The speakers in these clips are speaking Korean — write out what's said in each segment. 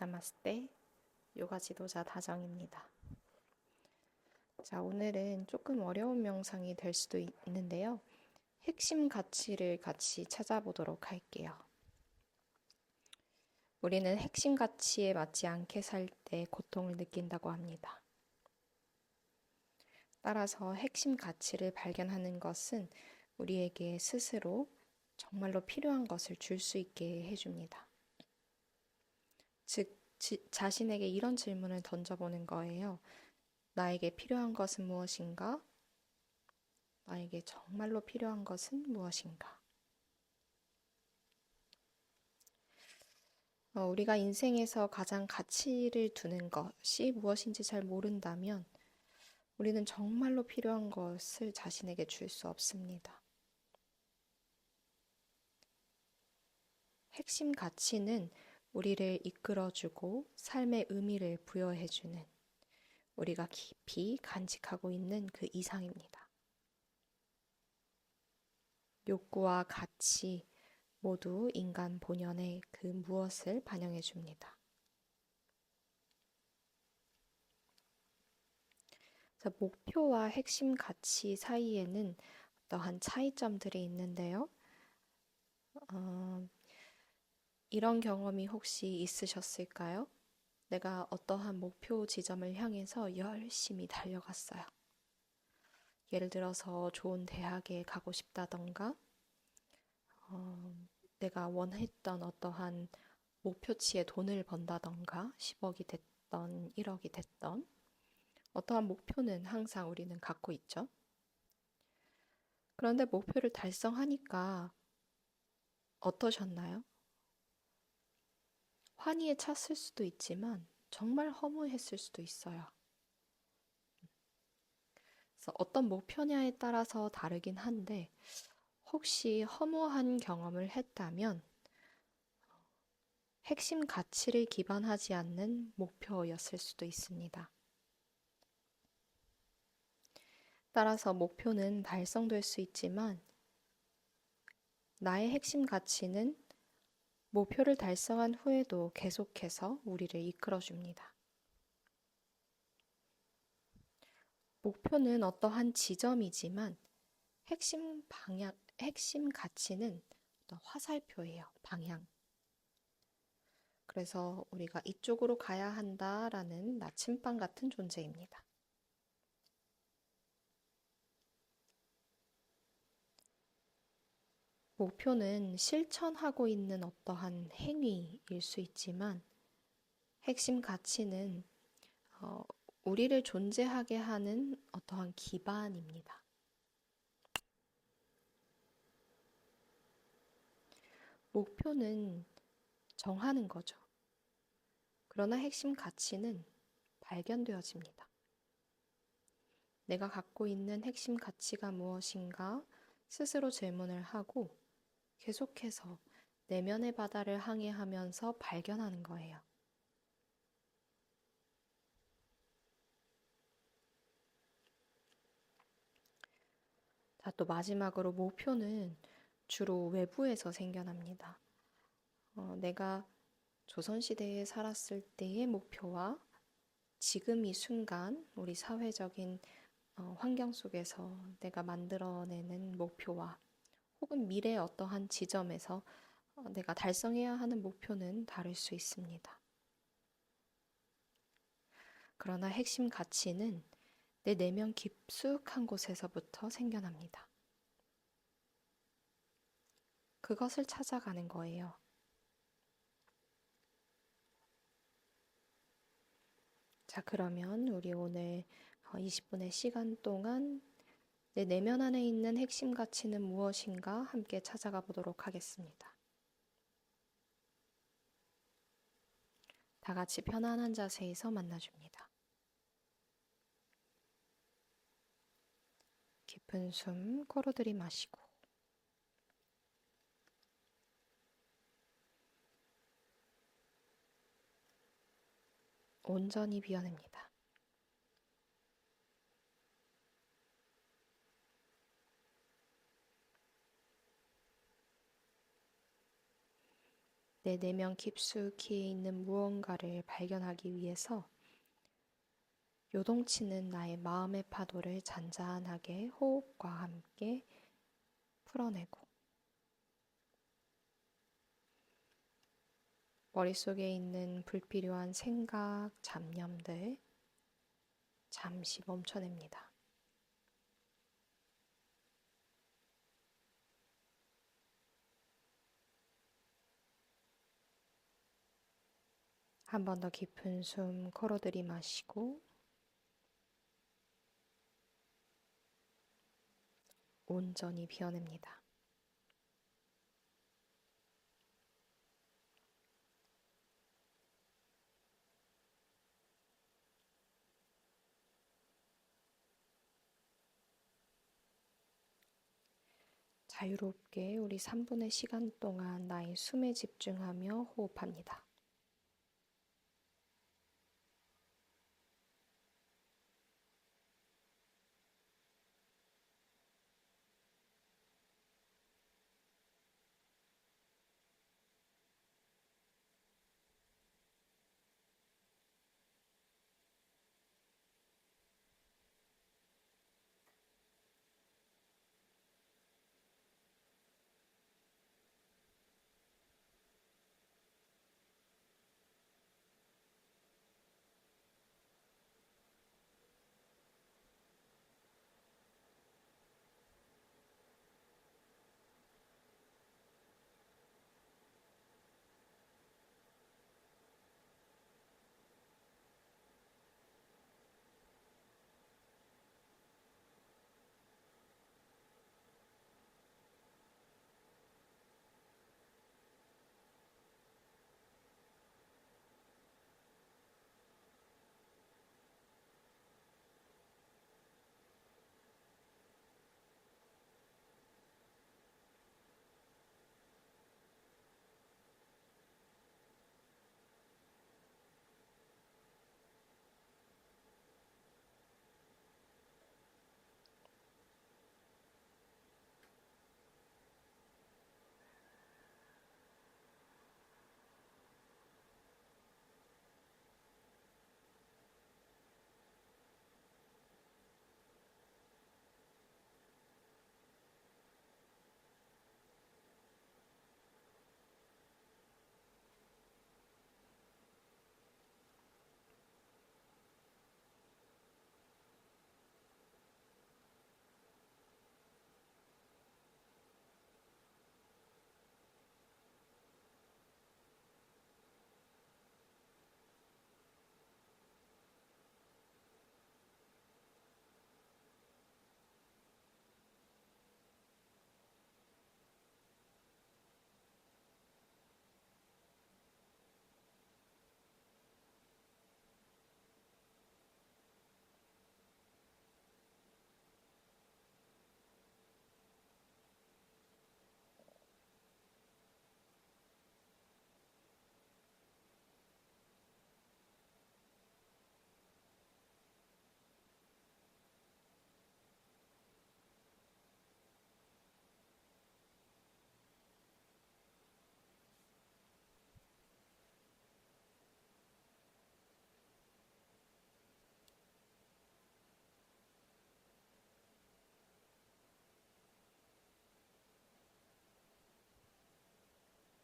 나마스테, 요가 지도자 다정입니다. 자, 오늘은 조금 어려운 명상이 될 수도 있는데요. 핵심 가치를 같이 찾아보도록 할게요. 우리는 핵심 가치에 맞지 않게 살 때 고통을 느낀다고 합니다. 따라서 핵심 가치를 발견하는 것은 우리에게 스스로 정말로 필요한 것을 줄 수 있게 해줍니다. 즉, 자신에게 이런 질문을 던져보는 거예요. 나에게 필요한 것은 무엇인가? 나에게 정말로 필요한 것은 무엇인가? 우리가 인생에서 가장 가치를 두는 것이 무엇인지 잘 모른다면 우리는 정말로 필요한 것을 자신에게 줄 수 없습니다. 핵심 가치는 우리를 이끌어주고 삶의 의미를 부여해주는 우리가 깊이 간직하고 있는 그 이상입니다. 욕구와 가치 모두 인간 본연의 그 무엇을 반영해 줍니다. 목표와 핵심 가치 사이에는 어떠한 차이점들이 있는데요. 이런 경험이 혹시 있으셨을까요? 내가 어떠한 목표 지점을 향해서 열심히 달려갔어요. 예를 들어서 좋은 대학에 가고 싶다던가, 내가 원했던 어떠한 목표치에 돈을 번다던가, 10억이 됐던, 1억이 됐던, 어떠한 목표는 항상 우리는 갖고 있죠. 그런데 목표를 달성하니까 어떠셨나요? 환희에 찼을 수도 있지만 정말 허무했을 수도 있어요. 그래서 어떤 목표냐에 따라서 다르긴 한데 혹시 허무한 경험을 했다면 핵심 가치를 기반하지 않는 목표였을 수도 있습니다. 따라서 목표는 달성될 수 있지만 나의 핵심 가치는 목표를 달성한 후에도 계속해서 우리를 이끌어줍니다. 목표는 어떠한 지점이지만 핵심 가치는 어떤 화살표예요. 방향. 그래서 우리가 이쪽으로 가야 한다라는 나침반 같은 존재입니다. 목표는 실천하고 있는 어떠한 행위일 수 있지만 핵심 가치는 우리를 존재하게 하는 어떠한 기반입니다. 목표는 정하는 거죠. 그러나 핵심 가치는 발견되어집니다. 내가 갖고 있는 핵심 가치가 무엇인가 스스로 질문을 하고 계속해서 내면의 바다를 항해하면서 발견하는 거예요. 자, 또 마지막으로 목표는 주로 외부에서 생겨납니다. 내가 조선시대에 살았을 때의 목표와 지금 이 순간 우리 사회적인 환경 속에서 내가 만들어내는 목표와 혹은 미래의 어떠한 지점에서 내가 달성해야 하는 목표는 다를 수 있습니다. 그러나 핵심 가치는 내 내면 깊숙한 곳에서부터 생겨납니다. 그것을 찾아가는 거예요. 자, 그러면 우리 오늘 20분의 시간 동안 내 내면 안에 있는 핵심 가치는 무엇인가 함께 찾아가 보도록 하겠습니다. 다 같이 편안한 자세에서 만나줍니다. 깊은 숨 코로 들이마시고 온전히 비워냅니다. 내 내면 깊숙이 있는 무언가를 발견하기 위해서 요동치는 나의 마음의 파도를 잔잔하게 호흡과 함께 풀어내고 머릿속에 있는 불필요한 생각, 잡념들 잠시 멈춰냅니다. 한 번 더 깊은 숨 코로 들이마시고 온전히 비워냅니다. 자유롭게 우리 3분의 시간 동안 나의 숨에 집중하며 호흡합니다.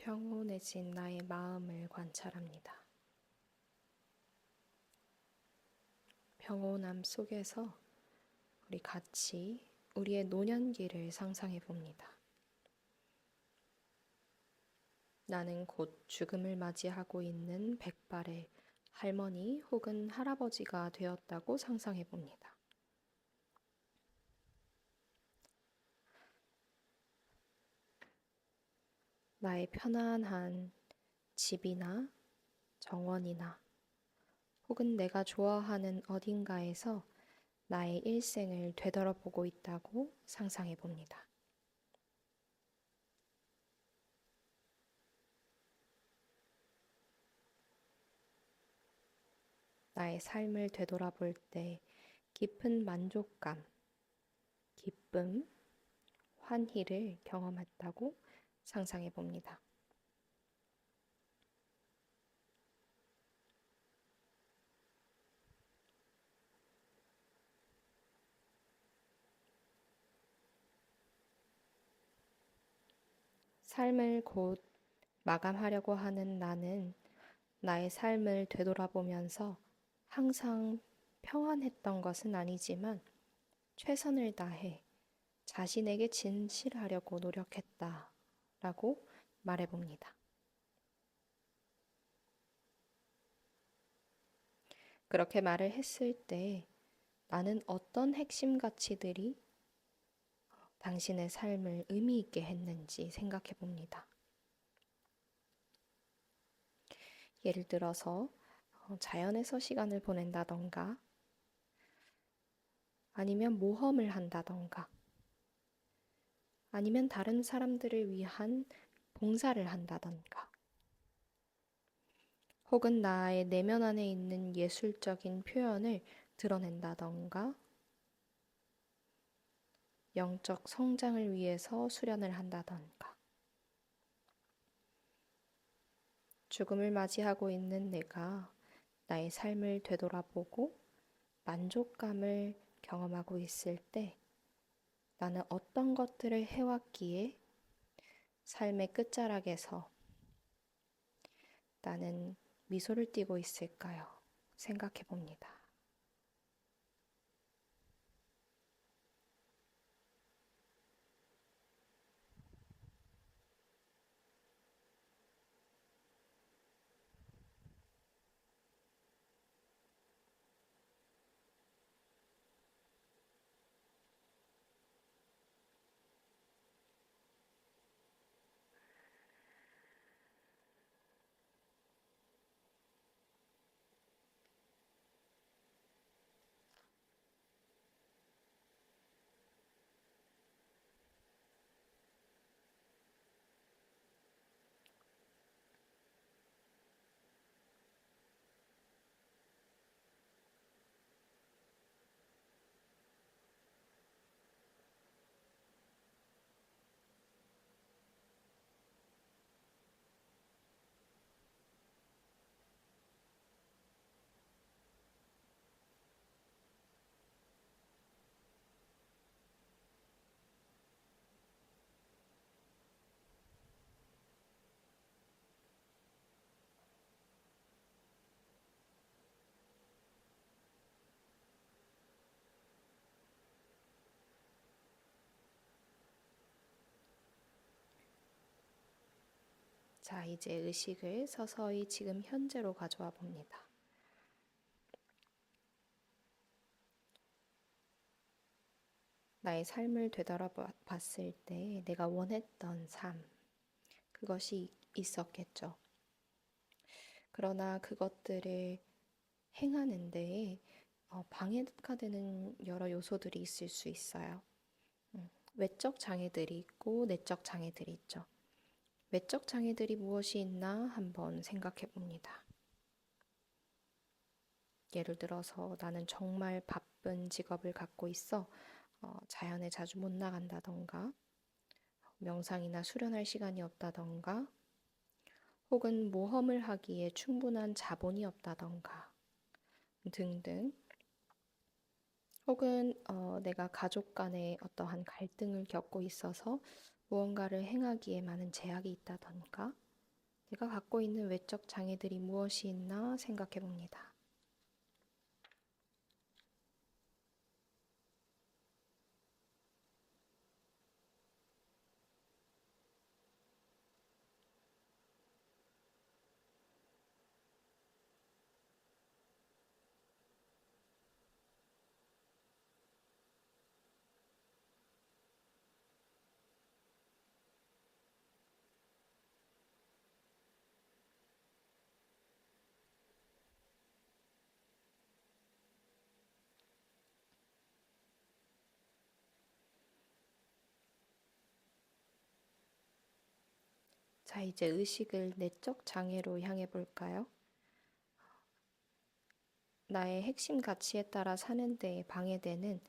평온해진 나의 마음을 관찰합니다. 평온함 속에서 우리 같이 우리의 노년기를 상상해 봅니다. 나는 곧 죽음을 맞이하고 있는 백발의 할머니 혹은 할아버지가 되었다고 상상해 봅니다. 나의 편안한 집이나 정원이나 혹은 내가 좋아하는 어딘가에서 나의 일생을 되돌아보고 있다고 상상해 봅니다. 나의 삶을 되돌아볼 때 깊은 만족감, 기쁨, 환희를 경험했다고 상상해 봅니다. 삶을 곧 마감하려고 하는 나는 나의 삶을 되돌아보면서 항상 평안했던 것은 아니지만 최선을 다해 자신에게 진실하려고 노력했다 라고 말해봅니다. 그렇게 말을 했을 때 나는 어떤 핵심 가치들이 당신의 삶을 의미 있게 했는지 생각해 봅니다. 예를 들어서 자연에서 시간을 보낸다던가 아니면 모험을 한다던가 아니면 다른 사람들을 위한 봉사를 한다던가 혹은 나의 내면 안에 있는 예술적인 표현을 드러낸다던가 영적 성장을 위해서 수련을 한다던가 죽음을 맞이하고 있는 내가 나의 삶을 되돌아보고 만족감을 경험하고 있을 때 나는 어떤 것들을 해왔기에 삶의 끝자락에서 나는 미소를 띠고 있을까요? 생각해 봅니다. 자, 이제 의식을 서서히 지금 현재로 가져와 봅니다. 나의 삶을 되돌아봤을 때 내가 원했던 삶, 그것이 있었겠죠. 그러나 그것들을 행하는 데에 방해가 되는 여러 요소들이 있을 수 있어요. 외적 장애들이 있고 내적 장애들이 있죠. 외적 장애들이 무엇이 있나 한번 생각해 봅니다. 예를 들어서 나는 정말 바쁜 직업을 갖고 있어 자연에 자주 못 나간다던가 명상이나 수련할 시간이 없다던가 혹은 모험을 하기에 충분한 자본이 없다던가 등등 혹은 내가 가족 간의 어떠한 갈등을 겪고 있어서 무언가를 행하기에 많은 제약이 있다던가 내가 갖고 있는 외적 장애들이 무엇이 있나 생각해 봅니다. 자, 이제 의식을 내적 장애로 향해 볼까요? 나의 핵심 가치에 따라 사는 데에 방해되는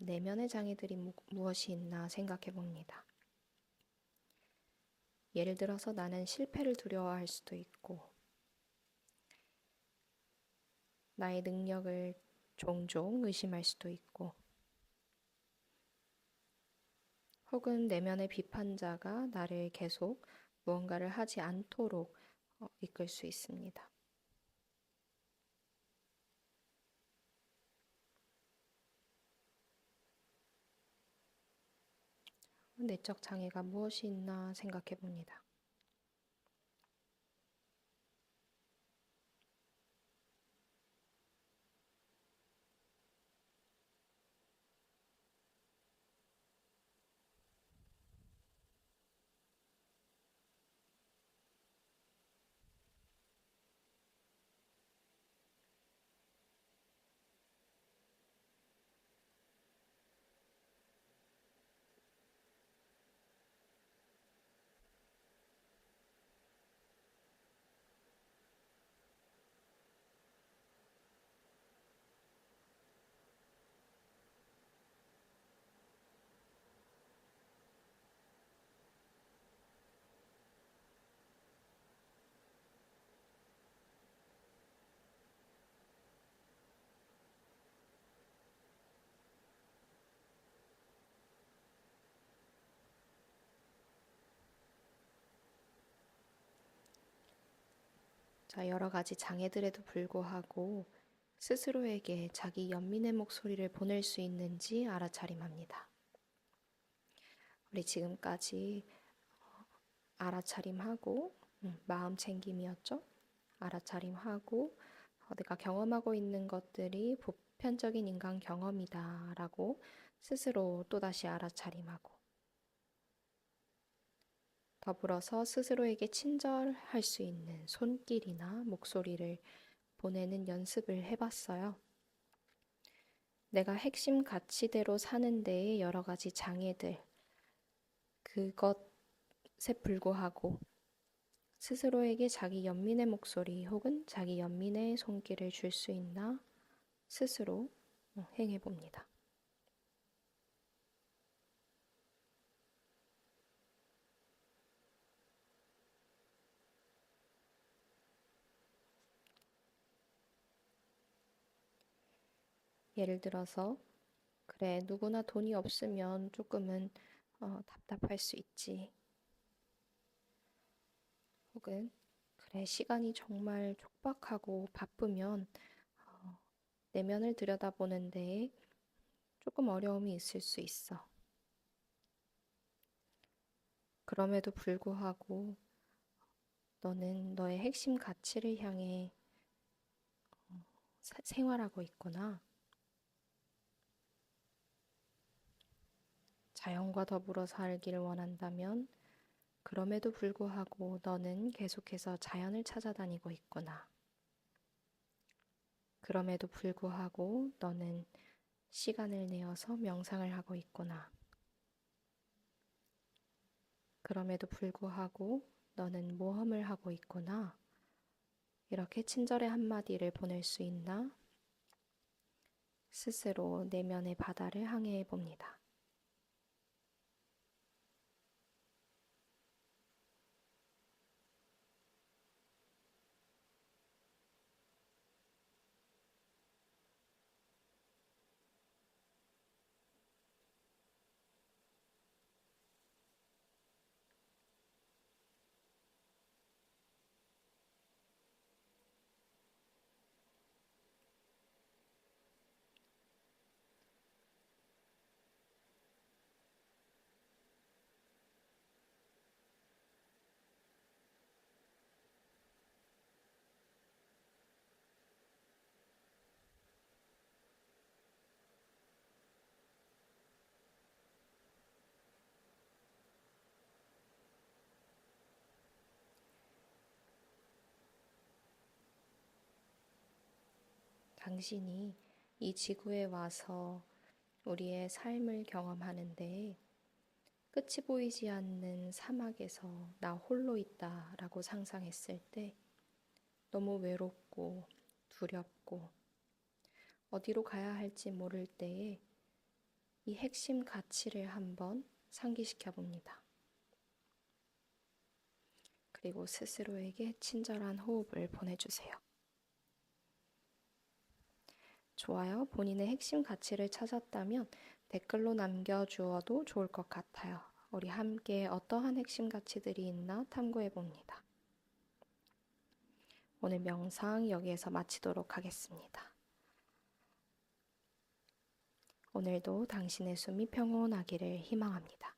내면의 장애들이 무엇이 있나 생각해 봅니다. 예를 들어서 나는 실패를 두려워할 수도 있고, 나의 능력을 종종 의심할 수도 있고, 혹은 내면의 비판자가 나를 계속 무언가를 하지 않도록 이끌 수 있습니다. 내적 장애가 무엇이 있나 생각해 봅니다. 자, 여러 가지 장애들에도 불구하고 스스로에게 자기 연민의 목소리를 보낼 수 있는지 알아차림합니다. 우리 지금까지 알아차림하고 마음 챙김이었죠? 알아차림하고 내가 경험하고 있는 것들이 보편적인 인간 경험이다라고 스스로 또다시 알아차림하고 더불어서 스스로에게 친절할 수 있는 손길이나 목소리를 보내는 연습을 해봤어요. 내가 핵심 가치대로 사는 데에 여러 가지 장애들, 그것에 불구하고 스스로에게 자기 연민의 목소리 혹은 자기 연민의 손길을 줄 수 있나 스스로 행해봅니다. 예를 들어서, 그래, 누구나 돈이 없으면 조금은 답답할 수 있지. 혹은, 그래, 시간이 정말 촉박하고 바쁘면 내면을 들여다보는 데에 조금 어려움이 있을 수 있어. 그럼에도 불구하고 너는 너의 핵심 가치를 향해 생활하고 있구나. 자연과 더불어 살기를 원한다면 그럼에도 불구하고 너는 계속해서 자연을 찾아다니고 있구나. 그럼에도 불구하고 너는 시간을 내어서 명상을 하고 있구나. 그럼에도 불구하고 너는 모험을 하고 있구나. 이렇게 친절의 한마디를 보낼 수 있나? 스스로 내면의 바다를 항해해 봅니다. 당신이 이 지구에 와서 우리의 삶을 경험하는데 끝이 보이지 않는 사막에서 나 홀로 있다라고 상상했을 때 너무 외롭고 두렵고 어디로 가야 할지 모를 때에 이 핵심 가치를 한번 상기시켜 봅니다. 그리고 스스로에게 친절한 호흡을 보내주세요. 좋아요. 본인의 핵심 가치를 찾았다면 댓글로 남겨주어도 좋을 것 같아요. 우리 함께 어떠한 핵심 가치들이 있나 탐구해 봅니다. 오늘 명상 여기에서 마치도록 하겠습니다. 오늘도 당신의 숨이 평온하기를 희망합니다.